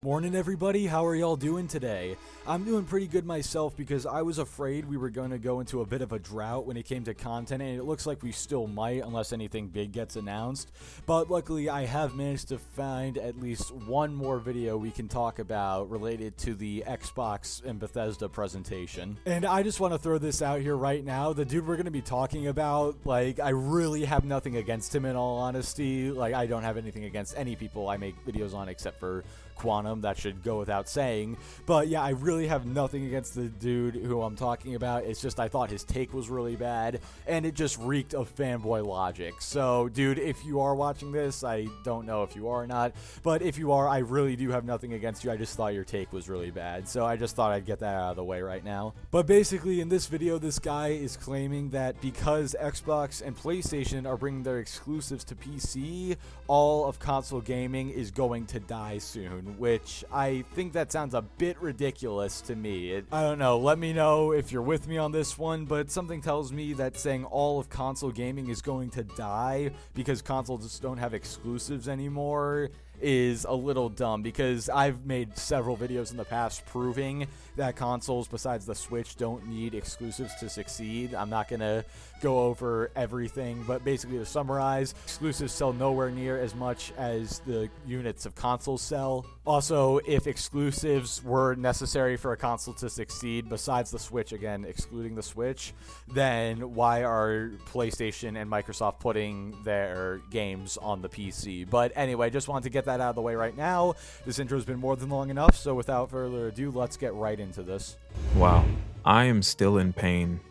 Morning everybody, how are y'all doing today? I'm doing pretty good myself because I was afraid we were going to go into a bit of a drought when it came to content, and it looks like we still might unless anything big gets announced. But luckily I have managed to find at least one more video we can talk about related to the Xbox and Bethesda presentation. And I just want to throw this out here right now. The dude we're going to be talking about, I really have nothing against him in all honesty. I don't have anything against any people I make videos on except for Quantum. That should go without saying. But yeah, I really have nothing against the dude who I'm talking about. It's just I thought his take was really bad and it just reeked of fanboy logic. So dude, if you are watching this, I don't know if you are or not, but if you are, I really do have nothing against you. I just thought your take was really bad, so I just thought I'd get that out of the way right now. But basically in this video, this guy is claiming that because Xbox and PlayStation are bringing their exclusives to PC, all of console gaming is going to die soon, which I think that sounds a bit ridiculous to me. I don't know, let me know if you're with me on this one, but something tells me that saying all of console gaming is going to die because consoles just don't have exclusives anymore is a little dumb, because I've made several videos in the past proving that consoles besides the Switch don't need exclusives to succeed. I'm not gonna go over everything, but basically to summarize, exclusives sell nowhere near as much as the units of consoles sell. Also, if exclusives were necessary for a console to succeed besides the Switch, again excluding the Switch, then why are PlayStation and Microsoft putting their games on the PC? But anyway, just wanted to get that out of the way right now. This intro has been more than long enough, so without further ado, let's get right into this. Wow, I am still in pain.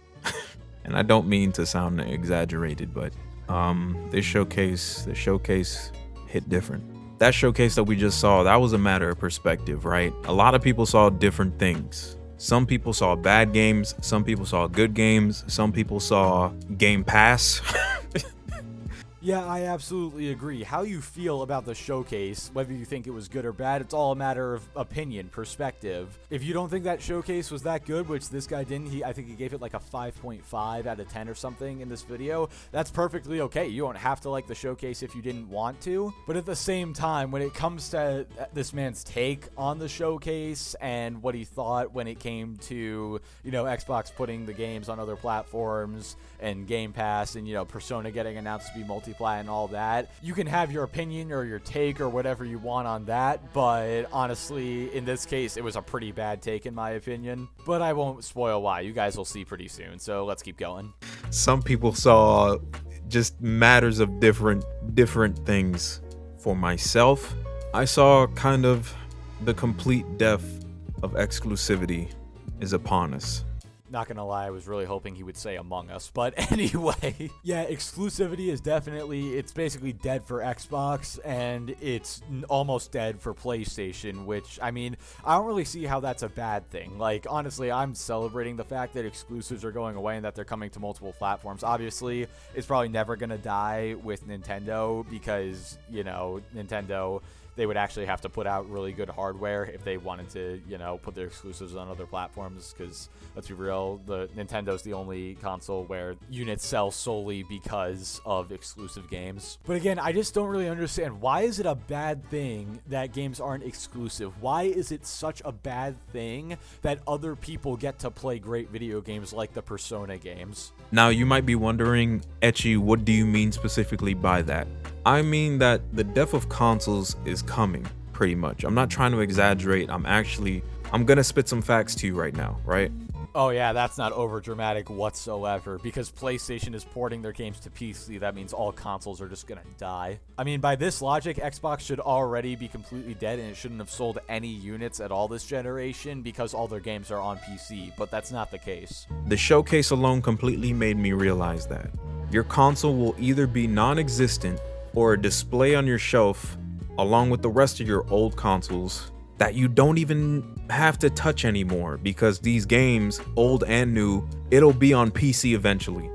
And I don't mean to sound exaggerated, but this showcase hit different. That showcase that we just saw, that was a matter of perspective, right? A lot of people saw different things. Some people saw bad games, some people saw good games, some people saw Game Pass. Yeah, I absolutely agree. How you feel about the showcase, whether you think it was good or bad, it's all a matter of opinion, perspective. If you don't think that showcase was that good, which this guy didn't, I think he gave it like a 5.5 out of 10 or something in this video, that's perfectly okay. You don't have to like the showcase if you didn't want to. But at the same time, when it comes to this man's take on the showcase and what he thought when it came to, Xbox putting the games on other platforms and Game Pass and, Persona getting announced to be multiply and all that, you can have your opinion or your take or whatever you want on that, but honestly, in this case, it was a pretty bad take in my opinion. But I won't spoil why. You guys will see pretty soon, so let's keep going. Some people saw just matters of different things. For myself, I saw kind of the complete death of exclusivity is upon us. Not gonna lie, I was really hoping he would say Among Us, but anyway. Yeah, exclusivity is it's basically dead for Xbox, and it's almost dead for PlayStation, which, I don't really see how that's a bad thing. Honestly, I'm celebrating the fact that exclusives are going away and that they're coming to multiple platforms. Obviously, it's probably never gonna die with Nintendo because, Nintendo, they would actually have to put out really good hardware if they wanted to, put their exclusives on other platforms, because let's be real, the Nintendo's the only console where units sell solely because of exclusive games. But again, I just don't really understand, why is it a bad thing that games aren't exclusive? Why is it such a bad thing that other people get to play great video games like the Persona games? Now, you might be wondering, Etchy, what do you mean specifically by that? I mean that the death of consoles is coming, pretty much. I'm not trying to exaggerate. I'm gonna spit some facts to you right now, right? Oh yeah, that's not over dramatic whatsoever, because PlayStation is porting their games to PC. That means all consoles are just gonna die. By this logic, Xbox should already be completely dead and it shouldn't have sold any units at all this generation because all their games are on PC, but that's not the case. The showcase alone completely made me realize that your console will either be non-existent or a display on your shelf along with the rest of your old consoles that you don't even have to touch anymore, because these games, old and new, it'll be on PC eventually.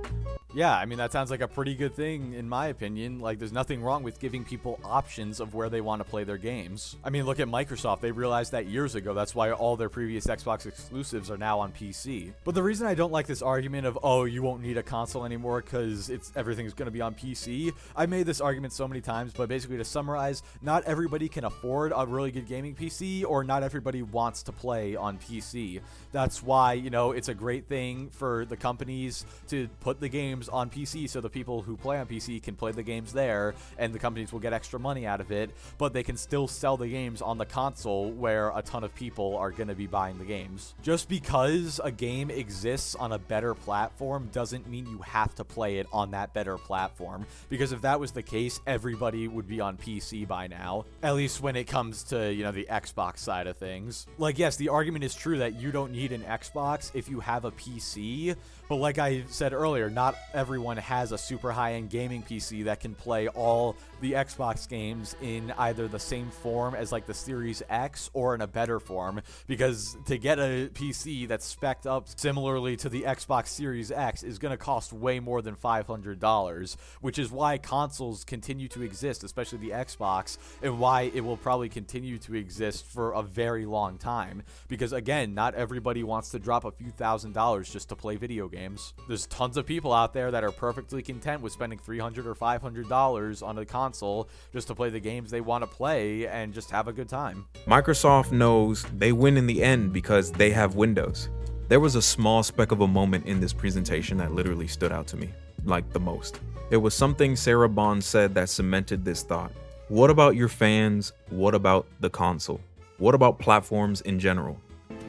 Yeah, I mean, that sounds like a pretty good thing, in my opinion. Like, there's nothing wrong with giving people options of where they want to play their games. I mean, look at Microsoft. They realized that years ago. That's why all their previous Xbox exclusives are now on PC. But the reason I don't like this argument of, oh, you won't need a console anymore because everything's going to be on PC, I made this argument so many times, but basically to summarize, not everybody can afford a really good gaming PC, or not everybody wants to play on PC. That's why, it's a great thing for the companies to put the games on PC so the people who play on PC can play the games there, and the companies will get extra money out of it, but they can still sell the games on the console where a ton of people are going to be buying the games. Just because a game exists on a better platform doesn't mean you have to play it on that better platform, because if that was the case, everybody would be on PC by now, at least when it comes to, the Xbox side of things. Like, yes, the argument is true that you don't need an Xbox if you have a PC, but like I said earlier, not everyone has a super high-end gaming PC that can play all the Xbox games in either the same form as like the Series X or in a better form, because to get a PC that's spec'd up similarly to the Xbox Series X is going to cost way more than $500, which is why consoles continue to exist, especially the Xbox, and why it will probably continue to exist for a very long time, because again, not everybody wants to drop a few $1,000s just to play video games. There's tons of people out there that are perfectly content with spending $300 or $500 on a console just to play the games they want to play and just have a good time. Microsoft knows they win in the end because they have Windows. There was a small speck of a moment in this presentation that literally stood out to me, like the most. There was something Sarah Bond said that cemented this thought. What about your fans? What about the console? What about platforms in general?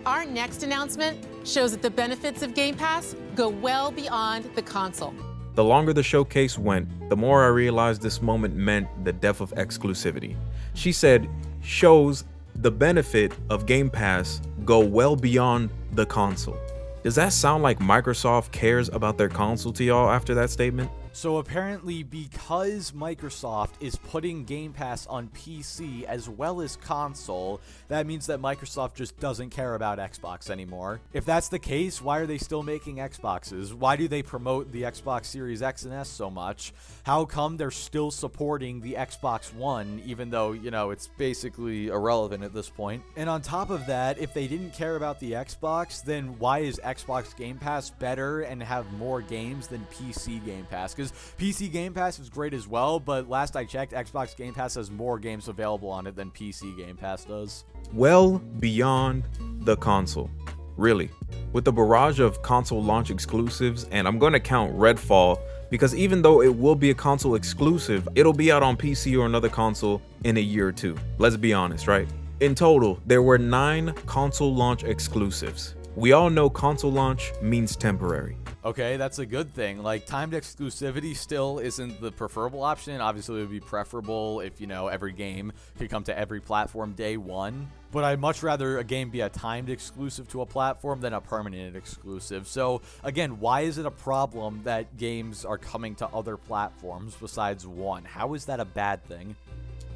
Our next announcement shows that the benefits of Game Pass go well beyond the console. The longer the showcase went, the more I realized this moment meant the death of exclusivity. She said, shows the benefit of Game Pass go well beyond the console. Does that sound like Microsoft cares about their console to y'all after that statement? So apparently, because Microsoft is putting Game Pass on PC as well as console, that means that Microsoft just doesn't care about Xbox anymore. If that's the case, why are they still making Xboxes? Why do they promote the Xbox Series X and S so much? How come they're still supporting the Xbox One, even though, it's basically irrelevant at this point? And on top of that, if they didn't care about the Xbox, then why is Xbox Game Pass better and have more games than PC Game Pass? Because PC Game Pass is great as well, but last I checked, Xbox Game Pass has more games available on it than PC Game Pass does. Well beyond the console. Really. With the barrage of console launch exclusives, and I'm going to count Redfall, because even though it will be a console exclusive, it'll be out on PC or another console in a year or two. Let's be honest, right? In total, there were 9 console launch exclusives. We all know console launch means temporary. Okay, that's a good thing. Like, timed exclusivity still isn't the preferable option. Obviously, it would be preferable if, every game could come to every platform day one. But I'd much rather a game be a timed exclusive to a platform than a permanent exclusive. So, again, why is it a problem that games are coming to other platforms besides one? How is that a bad thing?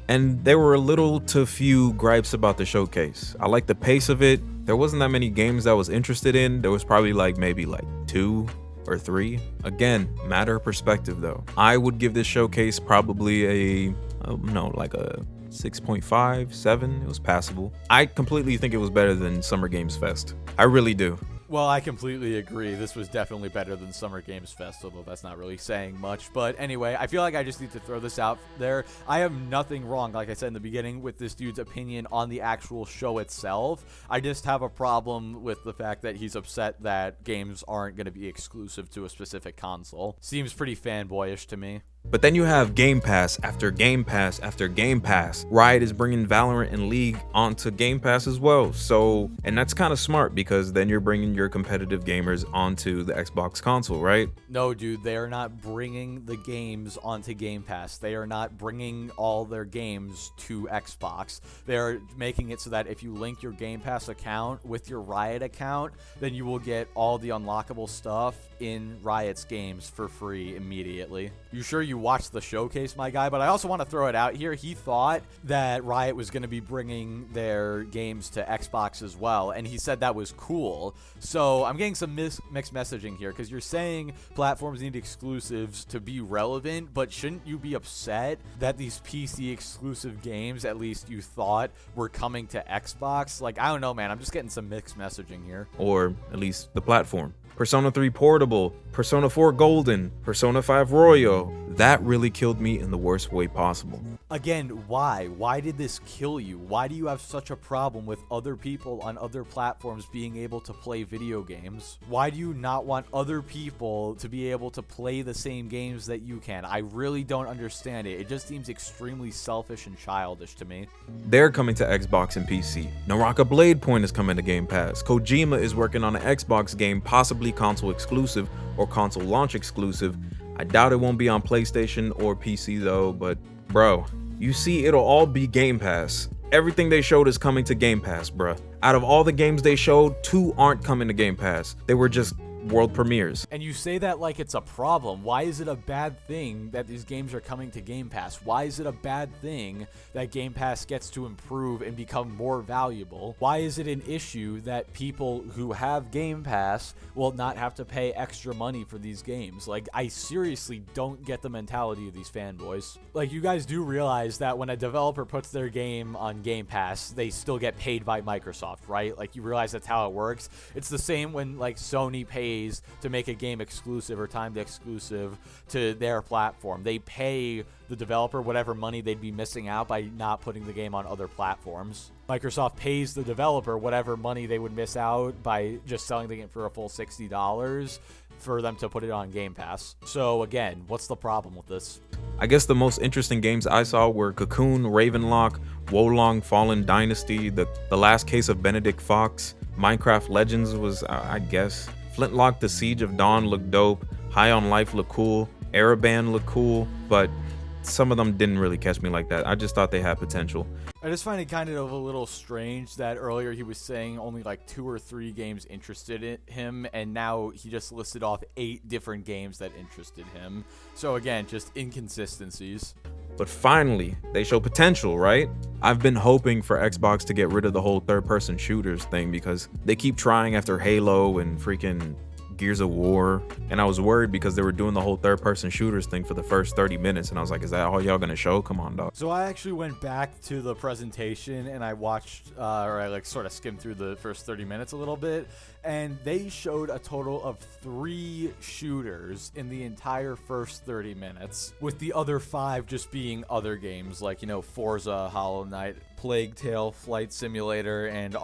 And there were little to few gripes about the showcase. I like the pace of it. There wasn't that many games I was interested in. There was probably maybe 2 or 3. Again, matter of perspective though. I would give this showcase probably a 6.5, 7. It was passable. I completely think it was better than Summer Games Fest. I really do. Well, I completely agree. This was definitely better than Summer Games Fest, although that's not really saying much. But anyway, I feel like I just need to throw this out there. I have nothing wrong, like I said in the beginning, with this dude's opinion on the actual show itself. I just have a problem with the fact that he's upset that games aren't going to be exclusive to a specific console. Seems pretty fanboyish to me. But then you have Game Pass after Game Pass after Game Pass. Riot is bringing Valorant and League onto Game Pass as well. So, and that's kind of smart because then you're bringing your competitive gamers onto the Xbox console, right? No, dude, they are not bringing the games onto Game Pass. They are not bringing all their games to Xbox. They're making it so that if you link your Game Pass account with your Riot account, then you will get all the unlockable stuff in Riot's games for free immediately. You sure you watched the showcase, my guy, but I also want to throw it out here. He thought that Riot was going to be bringing their games to Xbox as well, and he said that was cool. So I'm getting some mixed messaging here, because you're saying platforms need exclusives to be relevant, but shouldn't you be upset that these PC exclusive games, at least you thought, were coming to Xbox? Like, I don't know, man. I'm just getting some mixed messaging here. Or at least the platform. Persona 3 Portable, Persona 4 Golden, Persona 5 Royal. That really killed me in the worst way possible. Again, why? Why did this kill you? Why do you have such a problem with other people on other platforms being able to play video games? Why do you not want other people to be able to play the same games that you can? I really don't understand it. It just seems extremely selfish and childish to me. They're coming to Xbox and PC. Naraka Blade Point is coming to Game Pass. Kojima is working on an Xbox game, possibly console exclusive or console launch exclusive. I doubt it won't be on PlayStation or PC though, but bro, you see it'll all be Game Pass. Everything they showed is coming to Game Pass, bruh. Out of all the games they showed, 2 aren't coming to Game Pass. They were just world premieres. And you say that like it's a problem. Why is it a bad thing that these games are coming to Game Pass? Why is it a bad thing that Game Pass gets to improve and become more valuable? Why is it an issue that people who have Game Pass will not have to pay extra money for these games? Like, I seriously don't get the mentality of these fanboys. Like, you guys do realize that when a developer puts their game on Game Pass, they still get paid by Microsoft, right? Like, you realize that's how it works. It's the same when, like, Sony pays to make a game exclusive or timed exclusive to their platform. They pay the developer whatever money they'd be missing out by not putting the game on other platforms. Microsoft pays the developer whatever money they would miss out by just selling the game for a full $60 for them to put it on Game Pass. So again, what's the problem with this? I guess the most interesting games I saw were Cocoon, Ravenlock, Wolong Fallen Dynasty, the last case of Benedict Fox, Minecraft Legends was, I guess. Flintlock, The Siege of Dawn looked dope. High on Life looked cool. Ereban looked cool, but some of them didn't really catch me like that. I just thought they had potential. I just find it kind of a little strange that earlier he was saying only like 2 or 3 games interested in him, and now he just listed off 8 different games that interested him. So again, just inconsistencies. But finally, they show potential, right? I've been hoping for Xbox to get rid of the whole third-person shooters thing because they keep trying after Halo and freaking Gears of War, and I was worried because they were doing the whole third-person shooters thing for the first 30 minutes, and I was like, is that all y'all gonna show? Come on, dog. So I actually went back to the presentation and I watched, or I like sort of skimmed through the first 30 minutes a little bit, and they showed a total of 3 shooters in the entire first 30 minutes, with the other 5 just being other games like, you know, Forza, Hollow Knight, Plague Tale, Flight Simulator, and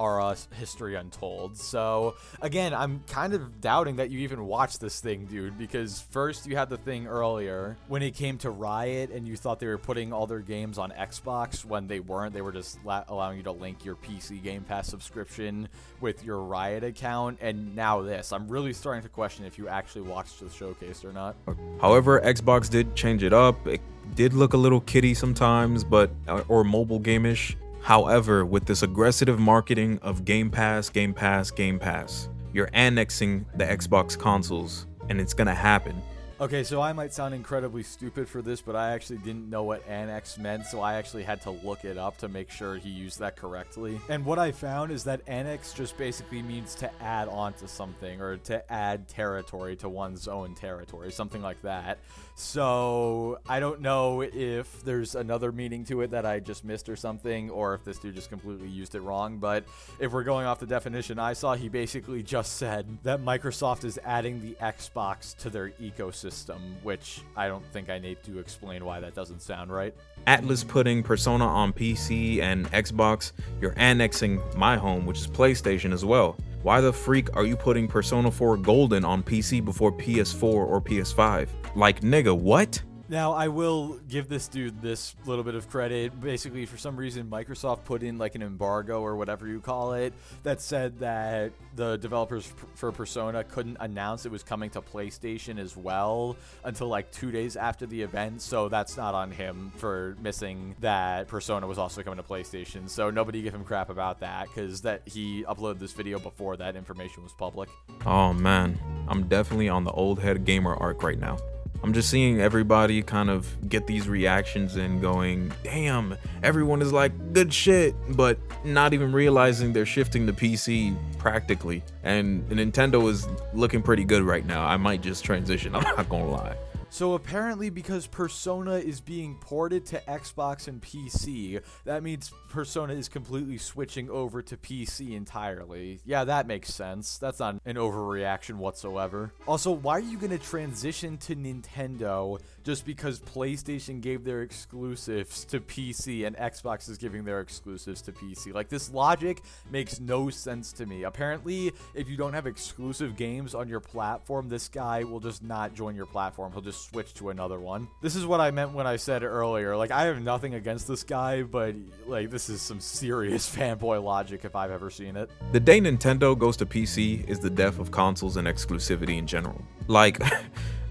History Untold. So again, I'm kind of doubting that you even watched this thing, dude, because first you had the thing earlier when it came to Riot and you thought they were putting all their games on Xbox when they weren't. They were just allowing you to link your PC Game Pass subscription with your Riot account, and now this. I'm really starting to question if you actually watched the showcase or not. However, Xbox did change it up. It did look a little kiddie sometimes, but or mobile game-ish. However, with this aggressive marketing of Game Pass, Game Pass, Game Pass, you're annexing the Xbox consoles, and it's gonna happen. Okay, so I might sound incredibly stupid for this, but I actually didn't know what annex meant, so I actually had to look it up to make sure he used that correctly. And what I found is that annex just basically means to add on to something, or to add territory to one's own territory, something like that. So I don't know if there's another meaning to it that I just missed or something, or if this dude just completely used it wrong. But if we're going off the definition I saw, he basically just said that Microsoft is adding the Xbox to their ecosystem, which I don't think I need to explain why that doesn't sound right. Atlas putting Persona on PC and Xbox, you're annexing my home, which is PlayStation as well. Why the freak are you putting Persona 4 Golden on PC before PS4 or PS5? Like, nigga, what? Now, I will give this dude this little bit of credit. Basically, for some reason, Microsoft put in like an embargo or whatever you call it that said that the developers for Persona couldn't announce it was coming to PlayStation as well until like 2 days after the event. So that's not on him for missing that Persona was also coming to PlayStation. So nobody give him crap about that, because that he uploaded this video before that information was public. Oh man, I'm definitely on the old head gamer arc right now. I'm just seeing everybody kind of get these reactions and going, damn, everyone is like, good shit, but not even realizing they're shifting to PC practically. And Nintendo is looking pretty good right now. I might just transition, I'm not gonna lie. So apparently because Persona is being ported to Xbox and PC, that means Persona is completely switching over to PC entirely. Yeah, that makes sense. That's not an overreaction whatsoever. Also, why are you going to transition to Nintendo just because PlayStation gave their exclusives to PC and Xbox is giving their exclusives to PC? Like, this logic makes no sense to me. Apparently, if you don't have exclusive games on your platform, this guy will just not join your platform. He'll just switch to another one. This is what I meant when I said earlier. Like, I have nothing against this guy, but like, this is some serious fanboy logic if I've ever seen it. The day Nintendo goes to PC is the death of consoles and exclusivity in general. Like,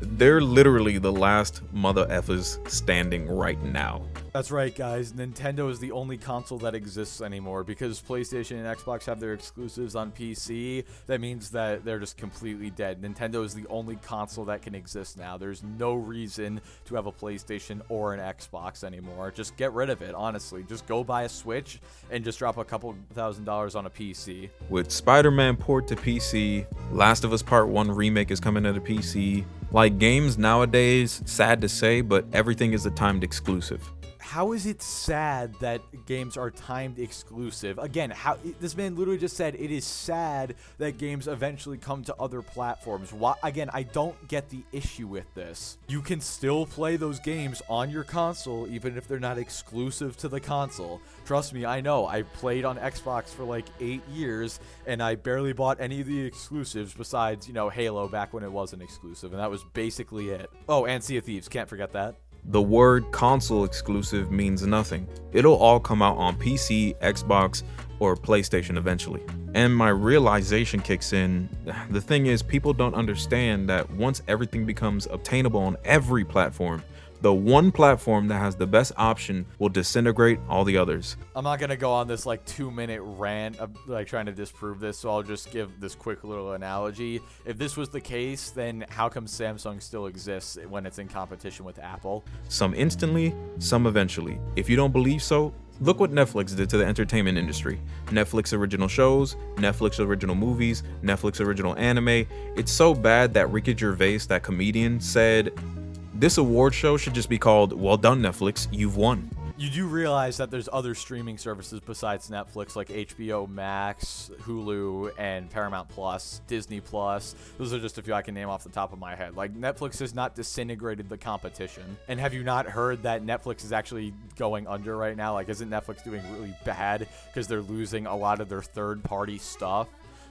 they're literally the last mother effers standing right now. That's right, guys. Nintendo is the only console that exists anymore because PlayStation and Xbox have their exclusives on PC. That means that they're just completely dead. Nintendo is the only console that can exist now. There's no reason to have a PlayStation or an Xbox anymore. Just get rid of it, honestly. Just go buy a Switch and just drop a couple $1,000s on a PC. With Spider-Man port to PC, Last of Us Part 1 remake is coming to PC. Like, games nowadays, sad to say, but everything is a timed exclusive. How is it sad that games are timed exclusive? Again, this man literally just said it is sad that games eventually come to other platforms. Why? Again, I don't get the issue with this. You can still play those games on your console even if they're not exclusive to the console. Trust me, I know. I played on Xbox for like 8 years and I barely bought any of the exclusives besides, Halo back when it wasn't exclusive, and that was basically it. Oh, and Sea of Thieves, can't forget that. The word console exclusive means nothing. It'll all come out on PC, Xbox, or PlayStation eventually. And my realization kicks in. The thing is, people don't understand that once everything becomes obtainable on every platform, the one platform that has the best option will disintegrate all the others. I'm not going to go on this 2-minute rant of trying to disprove this, so I'll just give this quick little analogy. If this was the case, then how come Samsung still exists when it's in competition with Apple? Some instantly, some eventually. If you don't believe so, look what Netflix did to the entertainment industry. Netflix original shows, Netflix original movies, Netflix original anime. It's so bad that Ricky Gervais, that comedian, said, "This award show should just be called, well done Netflix, you've won." You do realize that there's other streaming services besides Netflix, like HBO Max, Hulu, and Paramount Plus, Disney Plus. Those are just a few I can name off the top of my head. Like, Netflix has not disintegrated the competition. And have you not heard that Netflix is actually going under right now? Like, isn't Netflix doing really bad because they're losing a lot of their third-party stuff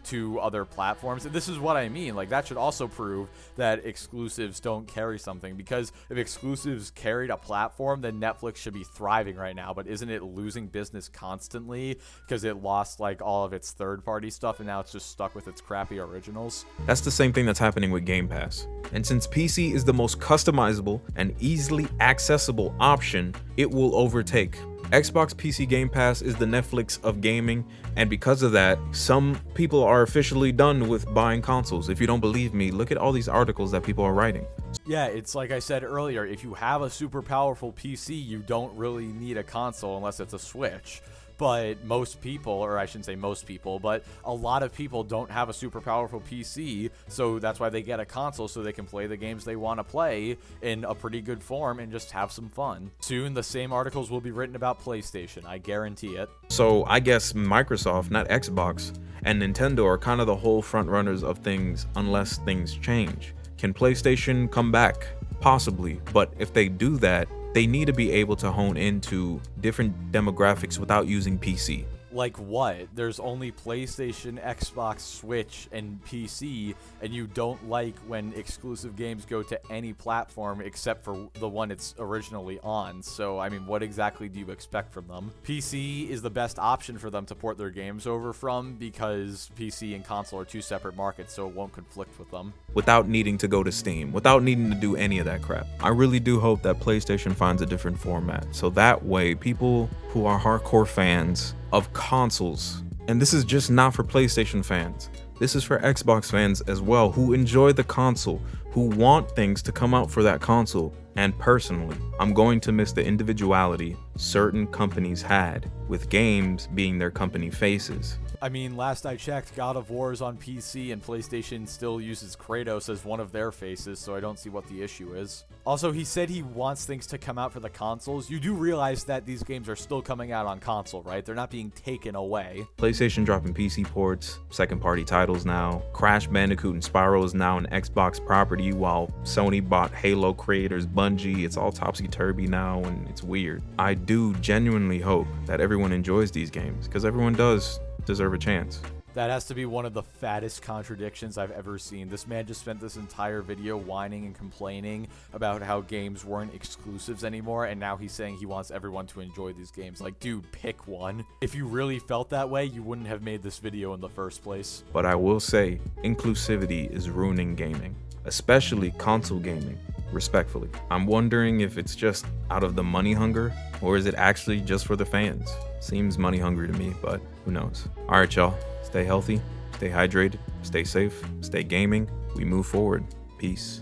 to other platforms? And this is what I mean. Like, that should also prove that exclusives don't carry something, because if exclusives carried a platform, then Netflix should be thriving right now. But isn't it losing business constantly because it lost all of its third-party stuff and now it's just stuck with its crappy originals? That's the same thing that's happening with Game Pass. And since PC is the most customizable and easily accessible option, it will overtake. Xbox PC Game Pass is the Netflix of gaming, and because of that, some people are officially done with buying consoles. If you don't believe me, look at all these articles that people are writing. Yeah, it's like I said earlier, if you have a super powerful PC, you don't really need a console unless it's a Switch. But most people, or I shouldn't say most people, but a lot of people don't have a super powerful PC, so that's why they get a console, so they can play the games they want to play in a pretty good form and just have some fun. Soon, the same articles will be written about PlayStation, I guarantee it. So I guess Microsoft, not Xbox, and Nintendo are kind of the whole front runners of things unless things change. Can PlayStation come back? Possibly, but if they do that, they need to be able to hone into different demographics without using PC. Like what? There's only PlayStation, Xbox, Switch, and PC, and you don't like when exclusive games go to any platform except for the one it's originally on. So, I mean, what exactly do you expect from them? PC is the best option for them to port their games over from because PC and console are two separate markets, so it won't conflict with them. Without needing to go to Steam, without needing to do any of that crap. I really do hope that PlayStation finds a different format, so that way people who are hardcore fans of consoles, and this is just not for PlayStation fans, this is for Xbox fans as well, who enjoy the console, who want things to come out for that console. And personally, I'm going to miss the individuality certain companies had, with games being their company faces. I mean, last I checked, God of War is on PC and PlayStation still uses Kratos as one of their faces, so I don't see what the issue is. Also, he said he wants things to come out for the consoles. You do realize that these games are still coming out on console, right? They're not being taken away. PlayStation dropping PC ports, second-party titles now. Crash Bandicoot and Spyro is now an Xbox property, while Sony bought Halo creators Bungie. It's all topsy-turvy now, and it's weird. I do genuinely hope that everyone enjoys these games, because everyone does deserve a chance. That has to be one of the fattest contradictions I've ever seen. This man just spent this entire video whining and complaining about how games weren't exclusives anymore, and now he's saying he wants everyone to enjoy these games. Like, dude, pick one. If you really felt that way, you wouldn't have made this video in the first place. But I will say, inclusivity is ruining gaming, especially console gaming, respectfully. I'm wondering if it's just out of the money hunger, or is it actually just for the fans? Seems money hungry to me, but who knows? All right, y'all. Stay healthy, stay hydrated, stay safe, stay gaming. We move forward. Peace.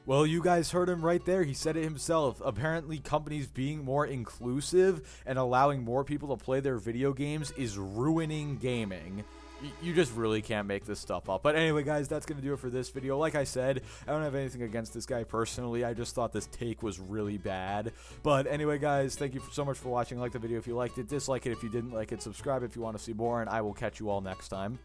Well, you guys heard him right there. He said it himself. Apparently, companies being more inclusive and allowing more people to play their video games is ruining gaming. You just really can't make this stuff up. But anyway, guys, that's going to do it for this video. Like I said, I don't have anything against this guy personally. I just thought this take was really bad. But anyway, guys, thank you so much for watching. Like the video if you liked it. Dislike it if you didn't like it. Subscribe if you want to see more. And I will catch you all next time.